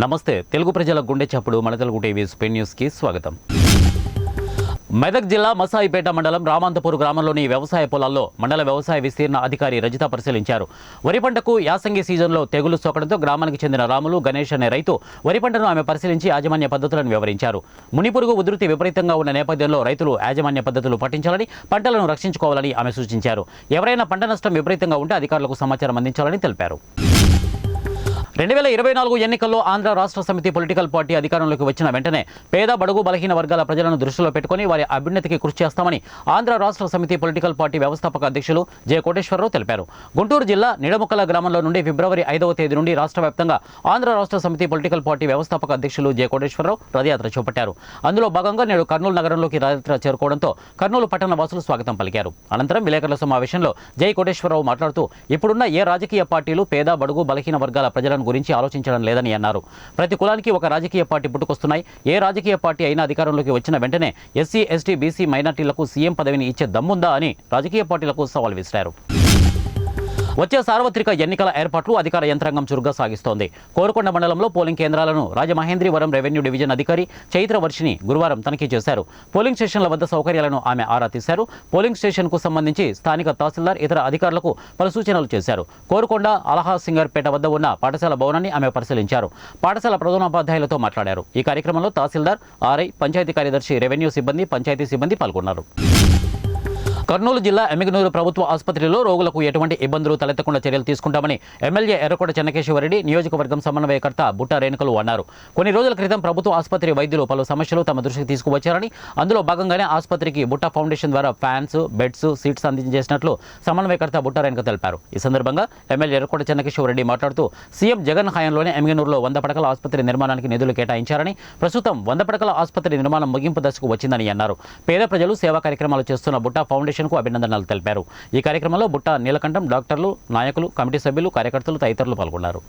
నమస్తే తెలుగు ప్రజల గుండె చప్పుడు మన తెలుగు టీవీ స్పెయిన్ న్యూస్కి స్వాగతం. మెదక్ జిల్లా మసాయిపేట మండలం రామాంతపూర్ గ్రామంలోని వ్యవసాయ పొలాల్లో మండల వ్యవసాయ విస్తీర్ణ అధికారి రజిత పరిశీలించారు. వరి పంటకు యాసంగి సీజన్లో తెగులు సోకడంతో గ్రామానికి చెందిన రాములు గణేష్ అనే రైతు వరి పంటను ఆమె పరిశీలించి యాజమాన్య పద్ధతులను వివరించారు. మునిపురుగు ఉధృతి విపరీతంగా ఉన్న నేపథ్యంలో రైతులు యాజమాన్య పద్ధతులు పాటించాలని, పంటలను రక్షించుకోవాలని ఆమె సూచించారు. ఎవరైనా పంట నష్టం విపరీతంగా ఉంటే అధికారులకు సమాచారం అందించాలని తెలిపారు. 2024 ఎన్నికల్లో ఆంధ్ర రాష్ట్ర సమితి పొలిటికల్ పార్టీ అధికారంలోకి వచ్చిన వెంటనే పేద బడుగు బలహీన వర్గాల ప్రజలను దృష్టిలో పెట్టుకుని వారి అభ్యున్నతికి కృషి చేస్తామని ఆంధ్ర రాష్ట్ర సమితి పొలిటికల్ పార్టీ వ్యవస్థాపక అధ్యక్షులు జె కోటేశ్వరరావు తెలిపారు. గుంటూరు జిల్లా నిడముక్కల గ్రామంలో నుండి ఫిబ్రవరి 5వ తేదీ నుండి రాష్ట్ర వ్యాప్తంగా ఆంధ్ర రాష్ట్ర సమితి పొలిటికల్ పార్టీ వ్యవస్థాపక అధ్యక్షులు జె కోటేశ్వరరావు రథయాత్ర చేపట్టారు. అందులో భాగంగా నేడు కర్నూలు నగరంలోకి రథయాత్ర చేరుకోవడంతో కర్నూలు పట్టణ వాసులు స్వాగతం పలికారు. అనంతరం విలేకరుల సమావేశంలో జె కోటేశ్వరరావు మాట్లాడుతూ ఇప్పుడున్న ఏ రాజకీయ పార్టీలు పేద బడుగు బలహీన వర్గాల ప్రజలను గురించి ఆలోచించడం లేదని అన్నారు. ప్రతి కులానికి ఒక రాజకీయ పార్టీ పుట్టుకొస్తున్నాయి. ఏ రాజకీయ పార్టీ అయినా అధికారంలోకి వచ్చిన వెంటనే ఎస్సీ, ఎస్టీ, బీసీ మైనార్టీలకు సీఎం పదవిని ఇచ్చే దమ్ముందా అని రాజకీయ పార్టీలకు సవాల్ విసిరారు. వచ్చే సార్వత్రిక ఎన్నికల ఏర్పాట్లు అధికార యంత్రాంగం చురుగ్గా సాగిస్తోంది. కోరుకొండ మండలంలో పోలింగ్ కేంద్రాలను రాజమహేంద్రివరం రెవెన్యూ డివిజన్ అధికారి చైత్రవర్షిని గురువారం తనిఖీ చేశారు. పోలింగ్ స్టేషన్ల వద్ద సౌకర్యాలను ఆమె ఆరా తీశారు. పోలింగ్ స్టేషన్కు సంబంధించి స్థానిక తహసీల్దార్ ఇతర అధికారులకు పలు సూచనలు చేశారు. కోరుకొండ అలహాసింగర్పేట వద్ద ఉన్న పాఠశాల భవనాన్ని ఆమె పరిశీలించారు. పాఠశాల ప్రధానోపాధ్యాయులతో మాట్లాడారు. ఈ కార్యక్రమంలో తహసీల్దార్, ఆర్ఐ, పంచాయతీ కార్యదర్శి, రెవెన్యూ సిబ్బంది, పంచాయతీ సిబ్బంది పాల్గొన్నారు. కర్నూలు జిల్లా ఎమ్మిగనూరు ప్రభుత్వ ఆసుపత్రిలో రోగులకు ఎటువంటి ఇబ్బందులు తలెత్తకుండా చర్యలు తీసుకుంటామని ఎమ్మెల్యే ఎర్రకోట చెన్నకేశవరెడ్డి, నియోజకవర్గం సమన్వయకర్త బుట్ట రేణుకలు అన్నారు. కొన్ని రోజుల క్రితం ప్రభుత్వ ఆసుపత్రి వైద్యులు పలు సమస్యలు తమ దృష్టికి తీసుకువచ్చారని, అందులో భాగంగానే ఆసుపత్రికి బుట్ట ఫౌండేషన్ ద్వారా ఫ్యాన్స్, బెడ్స్, సీట్స్ అందించేసినట్లు సమన్వయకర్త బుట్ట రేణుక తెలిపారు. ఈ సందర్భంగా ఎమ్మెల్యే ఎర్రకోట చెన్నకేశవరెడ్డి మాట్లాడుతూ సీఎం జగన్ హయాంలోనే ఎమ్మిగనూరులో 100 పడకల ఆసుపత్రి నిర్మాణానికి నిధులు కేటాయించారని, ప్రస్తుతం 100 పడకల ఆసుపత్రి నిర్మాణం ముగింపు దశకు వచ్చిందని అన్నారు. పేద ప్రజలు సేవా కార్యక్రమాలు చేస్తున్న బుట్ట ఫౌండేషన్ కు అభినందనలు తెలిపారు. ఈ కార్యక్రమంలో బుట్ట నీలకంఠం, డాక్టర్లు, నాయకులు, కమిటీ సభ్యులు, కార్యకర్తలు తదితరులు పాల్గొన్నారు.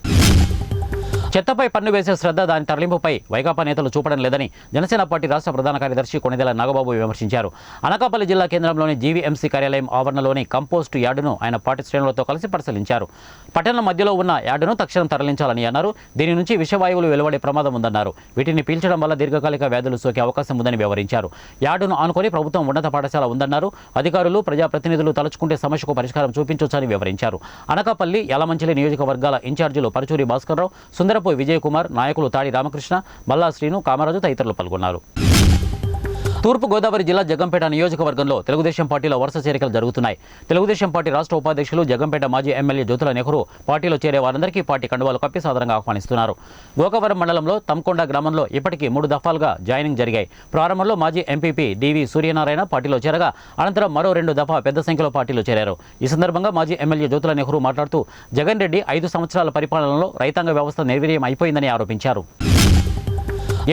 చెత్తపై పన్ను వేసే శ్రద్ధ, దాని తరలింపుపై వైకాపా నేతలు చూపడం లేదని జనసేన పార్టీ రాష్ట్ర ప్రధాన కార్యదర్శి కొణిదెల నాగబాబు విమర్శించారు. అనకాపల్లి జిల్లా కేంద్రంలోని జీవీఎంసీ కార్యాలయం ఆవరణలోని కంపోస్టు యార్డును ఆయన పార్టీ శ్రేణులతో కలిసి పరిశీలించారు. పట్టణం మధ్యలో ఉన్న యార్డును తక్షణం తరలించాలని అన్నారు. దీని నుంచి విషవాయువులు వెలువడే ప్రమాదం ఉందన్నారు. వీటిని పీల్చడం వల్ల దీర్ఘకాలిక వ్యాధులు సోకే అవకాశం ఉందని వివరించారు. యార్డును ఆనుకొని ప్రభుత్వం ఉన్నత పాఠశాల ఉందన్నారు. అధికారులు, ప్రజాప్రతినిధులు తలుచుకుంటే సమస్యకు పరిష్కారం చూపించొచ్చని వివరించారు. అనకాపల్లి, యలమంచిలి నియోజకవర్గాల ఇన్ఛార్జీలు పరుచూరి భాస్కర్రావు, సుందరపు విజయ్ కుమార్, నాయకులు తాడి రామకృష్ణ, బల్లా శ్రీను, కామరాజు తదితరులు పాల్గొన్నారు. తూర్పు గోదావరి జిల్లా జగ్గంపేట నియోజకవర్గంలో తెలుగుదేశం పార్టీలో వరుస చేరికలు జరుగుతున్నాయి. తెలుగుదేశం పార్టీ రాష్ట్ర ఉపాధ్యక్షులు, జగ్గంపేట మాజీ ఎమ్మెల్యే జ్యోతుల నెహ్రూ పార్టీలో చేరే వారందరికీ పార్టీ కండువాలు కప్పి సాదరంగా ఆహ్వానిస్తున్నారు. గోకవరం మండలంలో తమ్కొండ గ్రామంలో ఇప్పటికీ 3 దఫాలుగా జాయినింగ్ జరిగాయి. ప్రారంభంలో మాజీ ఎంపీపీ డివి సూర్యనారాయణ పార్టీలో చేరగా అనంతరం మరో 2 దఫా పెద్ద సంఖ్యలో పార్టీలో చేరారు. ఈ సందర్భంగా మాజీ ఎమ్మెల్యే జ్యోతుల నెహ్రూ మాట్లాడుతూ జగన్ రెడ్డి 5 సంవత్సరాల పరిపాలనలో రైతాంగ వ్యవస్థ నిర్వీర్యం అయిపోయిందని ఆరోపించారు.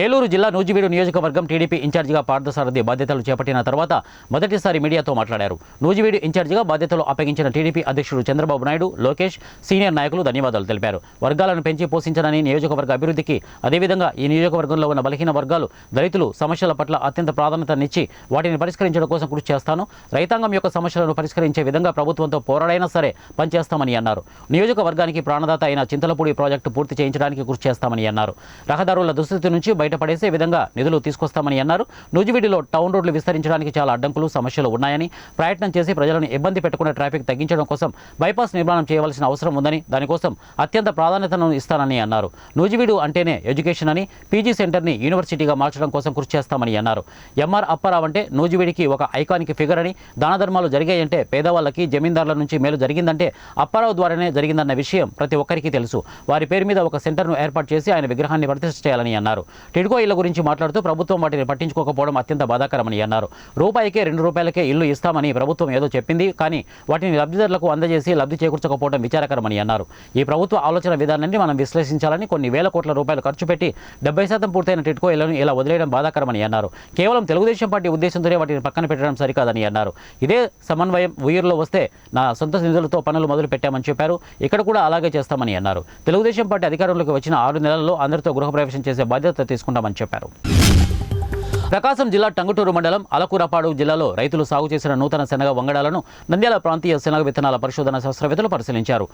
ఏలూరు జిల్లా నూజివీడు నియోజకవర్గం టీడీపీ ఇన్ఛార్జిగా పార్థసారథి బాధ్యతలు చేపట్టిన తర్వాత మొదటిసారి మీడియాతో మాట్లాడారు. నూజివీడు ఇన్ఛార్జిగా బాధ్యతలు అప్పగించిన టీడీపీ అధ్యక్షుడు చంద్రబాబు నాయుడు, లోకేష్, సీనియర్ నాయకులు ధన్యవాదాలు తెలిపారు. వర్గాలను పెంచి పోషించనని, నియోజకవర్గ అభివృద్ధికి, అదేవిధంగా ఈ నియోజకవర్గంలో ఉన్న బలహీన వర్గాలు, దళితులు సమస్యల పట్ల అత్యంత ప్రాధాన్యతనిచ్చి వాటిని పరిష్కరించడం కోసం కృషి చేస్తాను. రైతాంగం యొక్క సమస్యలను పరిష్కరించే విధంగా ప్రభుత్వంతో పోరాడైనా సరే పనిచేస్తామని అన్నారు. నియోజకవర్గానికి ప్రాణదాత అయిన చింతలపూడి ప్రాజెక్టు పూర్తి చేయించడానికి కృషి చేస్తామని అన్నారు. రహదారుల దుస్థితి నుంచి బయటపడేసే విధంగా నిధులు తీసుకొస్తామని అన్నారు. నూజివీడులో టౌన్ రోడ్లు విస్తరించడానికి చాలా అడ్డంకులు, సమస్యలు ఉన్నాయని, ప్రయత్నం చేసి ప్రజలను ఇబ్బంది పెట్టకుండా ట్రాఫిక్ తగ్గించడం కోసం బైపాస్ నిర్మాణం చేయవలసిన అవసరం ఉందని, దానికోసం అత్యంత ప్రాధాన్యతను ఇస్తానని అన్నారు. నూజివీడు అంటేనే ఎడ్యుకేషన్ అని, పీజీ సెంటర్ని యూనివర్సిటీగా మార్చడం కోసం కృషి చేస్తామని అన్నారు. ఎంఆర్ అప్పారావు అంటే నూజివీడికి ఒక ఐకానిక్ ఫిగర్ అని, దాన ధర్మాలు జరిగాయంటే పేదవాళ్ళకి, జమీందారుల నుంచి మేలు జరిగిందంటే అప్పారావు ద్వారానే జరిగిందన్న విషయం ప్రతి ఒక్కరికి తెలుసు. వారి పేరు మీద ఒక సెంటర్ను ఏర్పాటు చేసి ఆయన విగ్రహాన్ని ప్రతిష్ఠ చేయాలని అన్నారు. టిడ్కో ఇళ్ల గురించి మాట్లాడుతూ ప్రభుత్వం వాటిని పట్టించుకోకపోవడం అత్యంత బాధాకరమని అన్నారు. రూపాయికే 2 రూపాయలకే ఇల్లు ఇస్తామని ప్రభుత్వం ఏదో చెప్పింది, కానీ వాటిని లబ్ధిదారులకు అందజేసి లబ్ధి చేకూర్చకపోవడం విచారకరమని అన్నారు. ఈ ప్రభుత్వ ఆలోచన విధానాన్ని మనం విశ్లేషించాలని, కొన్ని వేల కోట్ల రూపాయలు ఖర్చు పెట్టి 70% పూర్తయిన టిడ్కో ఇళ్లను ఇలా వదిలేయడం బాధాకరమని అన్నారు. కేవలం తెలుగుదేశం పార్టీ ఉద్దేశంతోనే వాటిని పక్కన పెట్టడం సరికాదని అన్నారు. ఇదే సమన్వయం ఉయ్యూరులో వస్తే నా సొంత నిధులతో పనులు మొదలు పెట్టామని చెప్పారు. ఇక్కడ కూడా అలాగే చేస్తామని అన్నారు. తెలుగుదేశం పార్టీ అధికారంలోకి వచ్చిన 6 నెలల్లో అందరితో గృహప్రవేశం చేసే బాధ్యత తీసుకుంటామని చెప్పారు. ప్రకాశం జిల్లా టంగుటూరు మండలం అలకూరపాడు జిల్లాలో రైతులు సాగు చేసిన నూతన శనగ వంగడాలను నంద్యాల ప్రాంతీయ శనగ విత్తనాల పరిశోధన శాస్త్రవేత్తలు పరిశీలించారు.